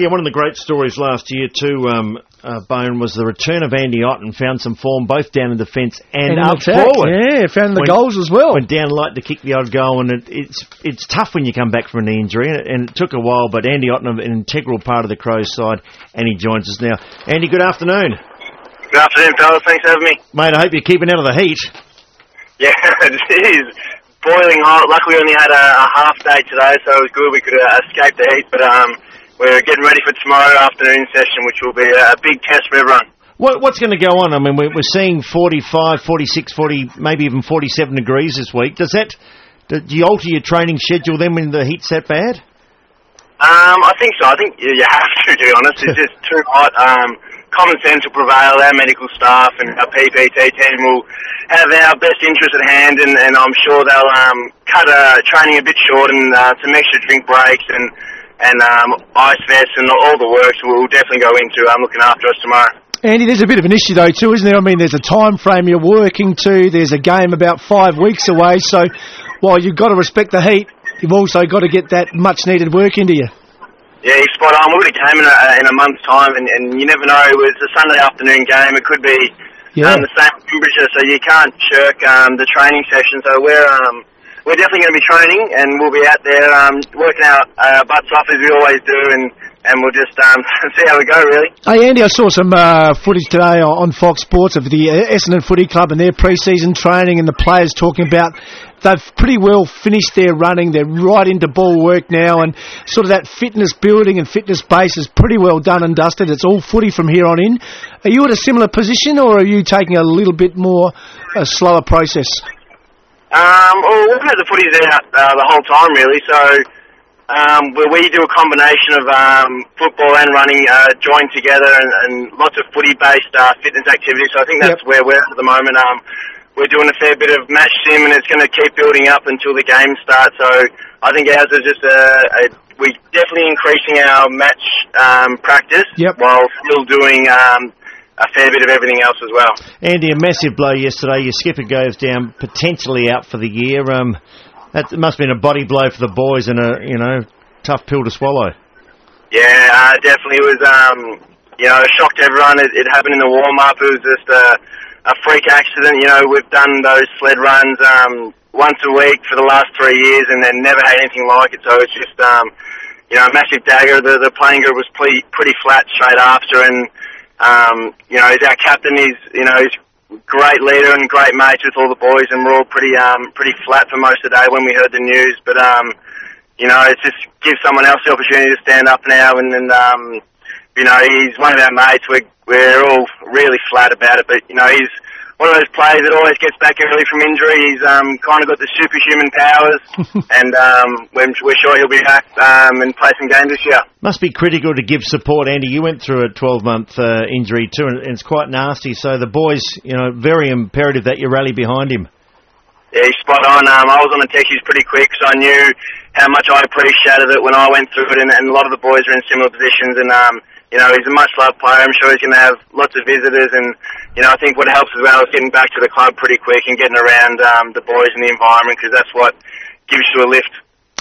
Yeah, one of the great stories last year too, Bone, was the return of Andy Otten. Found some form both down in defence and up forward. Yeah, found the goals as well. Went down light to kick the odd goal, and it's tough when you come back from an knee injury, and it took a while, but Andy Otten, an integral part of the Crows side, and he joins us now. Andy, good afternoon. Good afternoon, fellas. Thanks for having me. Mate, I hope you're keeping out of the heat. Yeah, it is boiling hot. Luckily, we only had a half day today, so it was good. We could escape the heat, but we're getting ready for tomorrow afternoon session, which will be a big test for everyone. What's going to go on? I mean, we're seeing 45, 46, 40, maybe even 47 degrees this week. Do you alter your training schedule then when the heat's that bad? I think so. I think you have to be honest. It's just too hot. Common sense will prevail. Our medical staff and our PPT team will have our best interest at hand, and I'm sure they'll cut training a bit short and some extra drink breaks and ice vests and all the works will definitely go into looking after us tomorrow. Andy, there's a bit of an issue though too, isn't there? I mean, there's a time frame you're working to. There's a game about 5 weeks away. So while you've got to respect the heat, you've also got to get that much needed work into you. Yeah, you're spot on. We've got a game in a month's time, and you never know. It's a Sunday afternoon game. It could be the same temperature, so you can't shirk the training session. So we're definitely going to be training, and we'll be out there working our butts off as we always do, and we'll just see how we go, really. Hey, Andy, I saw some footage today on Fox Sports of the Essendon Footy Club and their pre-season training, and the players talking about they've pretty well finished their running. They're right into ball work now, and sort of that fitness building and fitness base is pretty well done and dusted. It's all footy from here on in. Are you at a similar position, or are you taking a little bit more a slower process? Well, we've had the footies out the whole time, really. So we do a combination of football and running joined together, and lots of footy-based fitness activities. So I think that's where we're at the moment. We're doing a fair bit of match sim, and it's going to keep building up until the game starts. So I think ours is just we're definitely increasing our match practice while still doing a fair bit of everything else as well. Andy, a massive blow yesterday. Your skipper goes down, potentially out for the year. That must have been a body blow for the boys and a tough pill to swallow. Yeah, definitely. It was a shock to everyone. It happened in the warm-up. It was just a freak accident. We've done those sled runs once a week for the last 3 years and then never had anything like it. So it's just a massive dagger. The playing group was pretty flat straight after, and he's our captain. He's great leader and great mates with all the boys, and we're all pretty flat for most of the day when we heard the news. But it just gives someone else the opportunity to stand up now, and he's one of our mates. We're all really flat about it, but he's one of those players that always gets back early from injury. He's kind of got the superhuman powers, and we're sure he'll be back and play some games this year. Must be critical to give support, Andy. You went through a 12-month injury too, and it's quite nasty. So the boys, very imperative that you rally behind him. Yeah, he's spot on. I was on the text pretty quick, so I knew how much I appreciated it when I went through it, and a lot of the boys are in similar positions, and he's a much-loved player. I'm sure he's going to have lots of visitors, and I think what helps as well is getting back to the club pretty quick and getting around the boys and the environment, because that's what gives you a lift.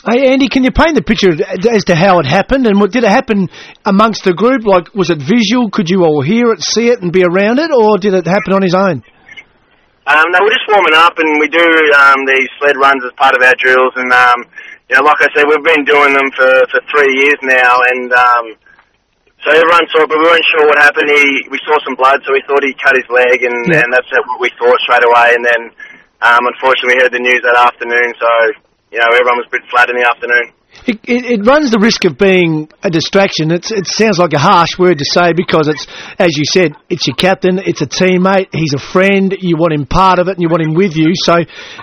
Hey, Andy, can you paint the picture as to how it happened, and did it happen amongst the group? Like, was it visual? Could you all hear it, see it, and be around it, or did it happen on his own? No, we're just warming up, and we do these sled runs as part of our drills, and like I said, we've been doing them for 3 years now, and so everyone saw it, but we weren't sure what happened. We saw some blood, so we thought he cut his leg, and that's what we thought straight away. And then, unfortunately, we heard the news that afternoon, so everyone was a bit flat in the afternoon. It runs the risk of being a distraction. It sounds like a harsh word to say, because it's, as you said, it's your captain, it's a teammate, he's a friend, you want him part of it and you want him with you. So,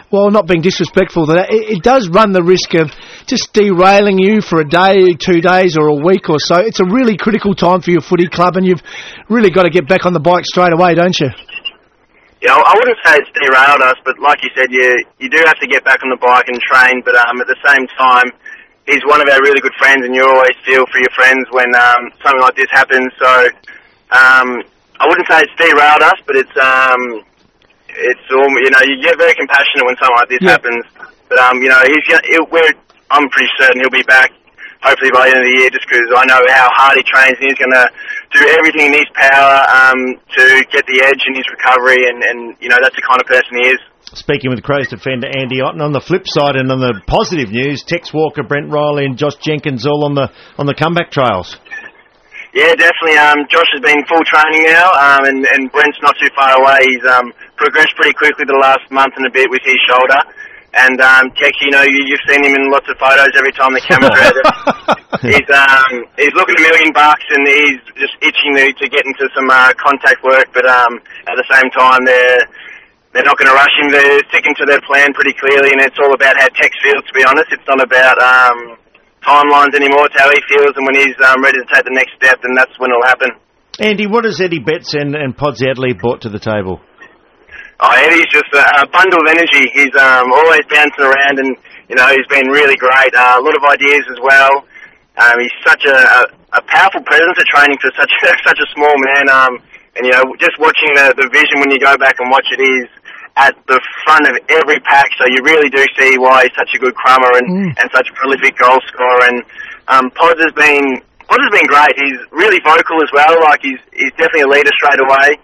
while not being disrespectful to that, it does run the risk of just derailing you for a day, 2 days or a week or so. It's a really critical time for your footy club, and you've really got to get back on the bike straight away, don't you? Yeah, I wouldn't say it's derailed us, but like you said, you do have to get back on the bike and train, but at the same time, he's one of our really good friends, and you always feel for your friends when something like this happens. So I wouldn't say it's derailed us, but it's all, you get very compassionate when something like this happens. But I'm pretty certain he'll be back hopefully by the end of the year, just because I know how hard he trains, and he's going to do everything in his power to get the edge in his recovery, and that's the kind of person he is. Speaking with Crows defender Andy Otten, on the flip side and on the positive news, Tex Walker, Brent Riley and Josh Jenkins all on the comeback trails. Yeah, definitely. Josh has been full training now, and Brent's not too far away. He's progressed pretty quickly the last month and a bit with his shoulder. And Tex, you've seen him in lots of photos every time the camera's around. He's looking $1 million, and he's just itching to get into some contact work. But at the same time, they're not going to rush him. They're sticking to their plan pretty clearly, and it's all about how Tex feels, to be honest. It's not about timelines anymore. It's how he feels, and when he's ready to take the next step, then that's when it'll happen. Andy, what has Eddie Betts and Pods Adelaide brought to the table? Oh, Eddie's just a bundle of energy. He's always bouncing around, and he's been really great. A lot of ideas as well. He's such a powerful presence at training for such a small man. And just watching the vision when you go back and watch it, is at the front of every pack, so you really do see why he's such a good crummer and such a prolific goal scorer. And Pods has been great. He's really vocal as well. Like he's definitely a leader straight away.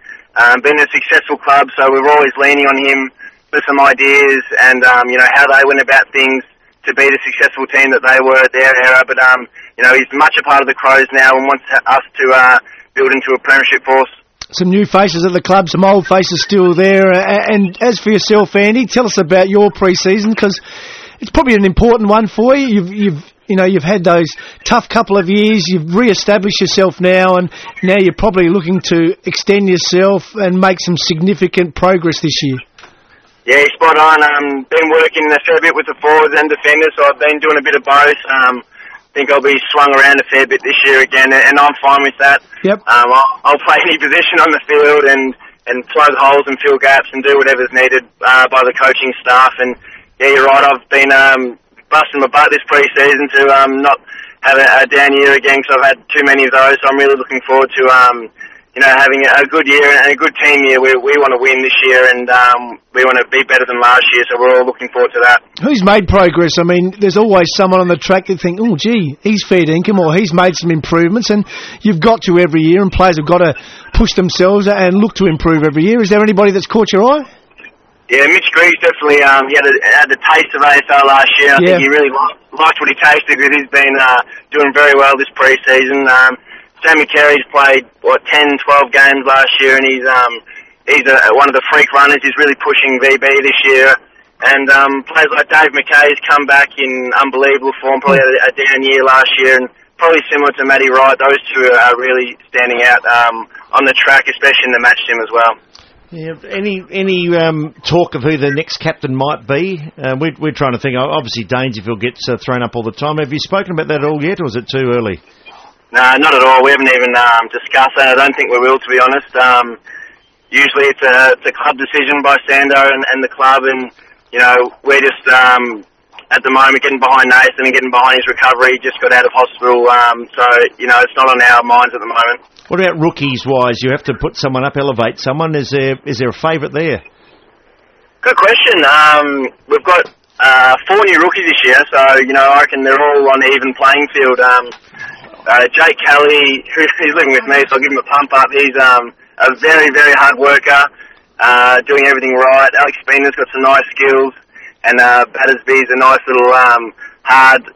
Been a successful club, so we're always leaning on him for some ideas and how they went about things to be the successful team that they were at their era. But he's much a part of the Crows now and wants us to build into a premiership force. Some new faces at the club, some old faces still there. And as for yourself, Andy, tell us about your pre-season, because it's probably an important one for you. You've had those tough couple of years. You've re-established yourself now, and now you're probably looking to extend yourself and make some significant progress this year. Yeah, spot on. Been working a fair bit with the forwards and defenders, so I've been doing a bit of both. I think I'll be swung around a fair bit this year again, and I'm fine with that. Yep. I'll play any position on the field and plug holes and fill gaps and do whatever's needed by the coaching staff. And yeah, you're right. I've been busting my butt this pre-season to not have a down year again, because I've had too many of those. So I'm really looking forward to having a good year and a good team year. We want to win this year, and we want to be better than last year, so we're all looking forward to that. Who's made progress? I mean, there's always someone on the track that think, oh, gee, he's fair income, or he's made some improvements, and you've got to every year, and players have got to push themselves and look to improve every year. Is there anybody that's caught your eye? Yeah, Mitch Griggs definitely he had the taste of AFL last year. I think he really liked what he tasted, because he's been doing very well this pre-season. Sammy Carey's played 10, 12 games last year, and he's one of the freak runners. He's really pushing VB this year. And players like Dave McKay's come back in unbelievable form, probably had a down year last year, and probably similar to Matty Wright. Those two are really standing out on the track, especially in the match sim as well. Yeah, any talk of who the next captain might be? We're trying to think. Obviously, Dangerfield gets thrown up all the time. Have you spoken about that at all yet, or is it too early? No, not at all. We haven't even discussed that. I don't think we will, to be honest. Usually it's a club decision by Sando and the club, and we're just at the moment getting behind Nathan and getting behind his recovery. He just got out of hospital, so it's not on our minds at the moment. What about rookies-wise? You have to put someone up, elevate someone. Is there a favourite there? Good question. We've got 4 new rookies this year, so I reckon they're all on the even playing field. Jake Kelly, who's living with me, so I'll give him a pump up. He's a very, very hard worker, doing everything right. Alex Spina's got some nice skills, and Battersby's a nice little hard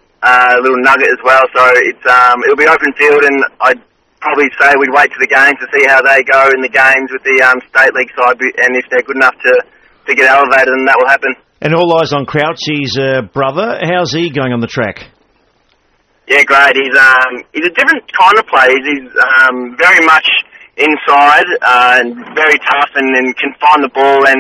little nugget as well. So it'll be open field, and I'd probably say we'd wait to the games to see how they go in the games with the State League side, and if they're good enough to get elevated, then that will happen. And all eyes on Crouchy's brother. How's he going on the track? Yeah, great. He's a different kind of player. He's very much inside and very tough and can find the ball, and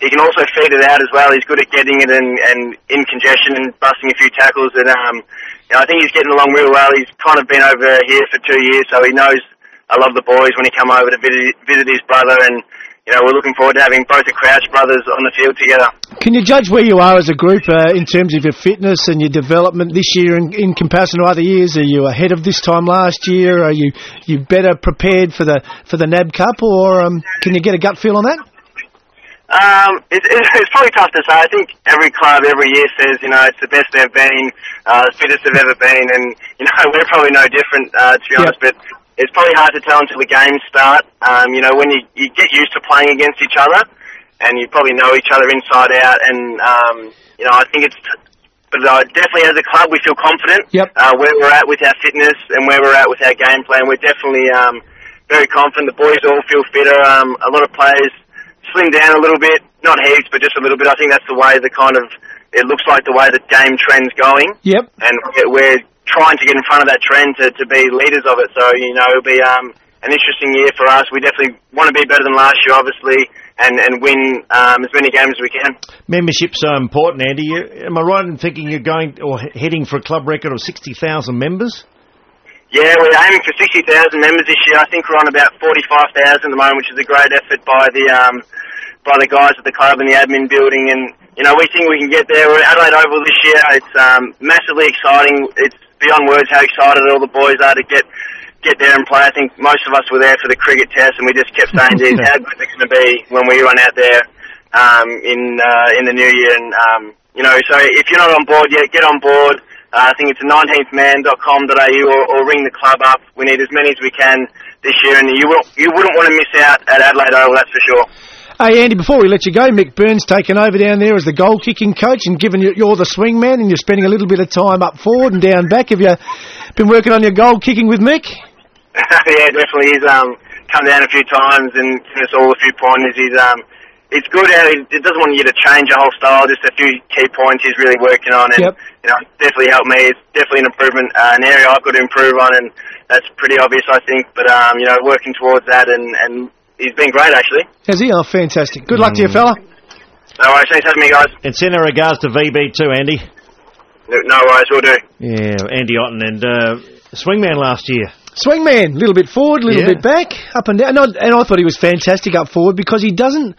he can also feed it out as well. He's good at getting it and in congestion and busting a few tackles. And I think he's getting along real well. He's kind of been over here for 2 years, so he knows I love the boys when he come over to visit his brother, and we're looking forward to having both the Crouch brothers on the field together. Can you judge where you are as a group in terms of your fitness and your development this year in comparison to other years? Are you ahead of this time last year? Are you better prepared for the NAB Cup, or can you get a gut feel on that? It's probably tough to say. I think every club every year says, it's the best they've been, the fittest they've ever been, and, we're probably no different, to be honest, but it's probably hard to tell until the games start. When you get used to playing against each other, and you probably know each other inside out, and, I think but definitely as a club we feel confident, where we're at with our fitness and where we're at with our game plan. We're definitely, very confident. The boys all feel fitter, a lot of players slim down a little bit, not heaps, but just a little bit. I think that's the way it looks like the way the game trend's going. Yep. And we're trying to get in front of that trend to be leaders of it. So, it'll be an interesting year for us. We definitely want to be better than last year, obviously, and win as many games as we can. Membership's so important, Andy. Am I right in thinking you're going or heading for a club record of 60,000 members? Yeah, we're aiming for 60,000 members this year. I think we're on about 45,000 at the moment, which is a great effort by the guys at the club and the admin building. And, we think we can get there. We're at Adelaide Oval this year. It's massively exciting. It's beyond words how excited all the boys are to get there and play. I think most of us were there for the cricket test, and we just kept saying, geez, how good it's going to be when we run out there in the new year. And, so if you're not on board yet, get on board. I think it's 19thman.com.au or ring the club up. We need as many as we can this year, and you wouldn't want to miss out at Adelaide Oval, that's for sure. Hey, Andy, before we let you go, Mick Byrne's taken over down there as the goal-kicking coach, and given you're the swing man and you're spending a little bit of time up forward and down back. Have you been working on your goal-kicking with Mick? Yeah, definitely. He's come down a few times and given us all a few pointers. It's good how he doesn't want you to change your whole style, just a few key points he's really working on, and definitely helped me. It's definitely an improvement, an area I've got to improve on, and that's pretty obvious, I think. But working towards that, and he's been great, actually. Has he? Oh, fantastic. Good luck to you, fella. No worries. Thanks for having me, guys. And send our regards to VB too, Andy. No worries, we'll do. Yeah, Andy Otten and swingman last year. Swingman, a little bit forward, a little bit back, up and down. And I thought he was fantastic up forward because he doesn't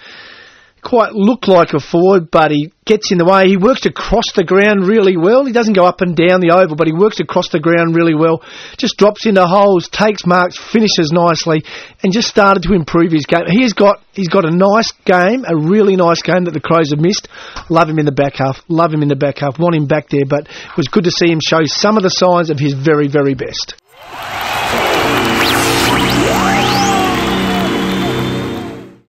quite look like a forward, but he gets in the way. He works across the ground really well. He doesn't go up and down the oval, but he works across the ground really well. Just drops into holes, takes marks, finishes nicely, and just started to improve his game. He's got a nice game, a really nice game that the Crows have missed. Love him in the back half. Want him back there, but it was good to see him show some of the signs of his very, very best.